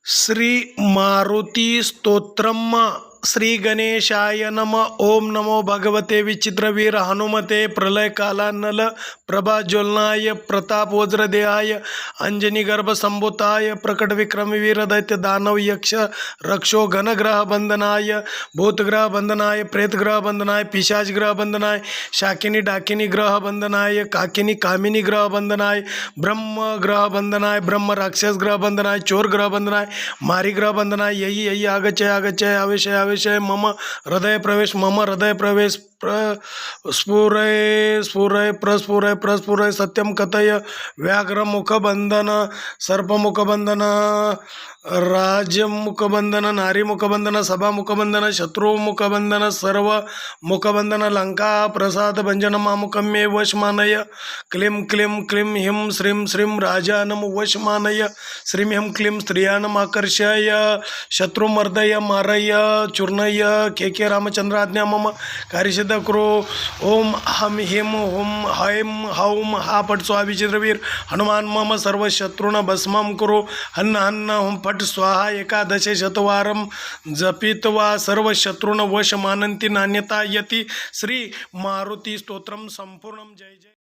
श्री मारुती स्तोत्रम श्री गणेशाय नम ओम नमो भगवते विचित्रवीर हनुमते प्रलय काला नल प्रभा ज्वलनाय प्रताप वज्रदेहाय अंजनी गर्भ संभूताय प्रकट विक्रम वीर दैत्य दानव यक्ष रक्षो घनग्रह बंधनाय भूतग्रह बंधनाय प्रेतग्रह बंधनाय पिशाच ग्रह बंधनाय शाकिनी डाकिनी ग्रह बंधनाय काकिनी कामिनी ग्रह बंधनाय ब्रह्म ग्रह बंधनाय ब्रह्म राक्षस ग्रह बंधनाय चोर ग्रह बंधनाय मारी ग्रह बंधनाय यही यही आगच्छय आगच्छय आवेशय आवेशय मम हृदय प्रवेश स्फुरय स्फुरय प्रस्फुरय प्रस्फुरय सत्यम कथय व्याघ्र मुखबंधन सर्प मुखबंधन राज मुखबंधन नारी मुखबंधन सभा मुखबंधन शत्रु मुखबंधन सर्व मुखबंधन लंका प्रसाद भंजन मामुकम्ये वशमानय क्लीं क्लीं क्लीं हिं श्रीं श्रीं राजानं वशमानय श्रीं हिं क्लीं स्त्रियानम् आकर्षय शत्रुमर्दय मारय चूर्णय के रामचंद्राज्ञा मम कार्यसिद्ध करो ओम हम हिम हुम हैम हौम हा पट स्वाहा विचित्रवीर हनुमान मम सर्व शत्रुन भस्मं करो हन्न हन्न हुम पट स्वाहा एकादशे शतवारं जपित्वा सर्व शत्रुन वश मानन्ति नान्यता यति श्री मारुती स्तोत्रम संपूर्णं जय जय।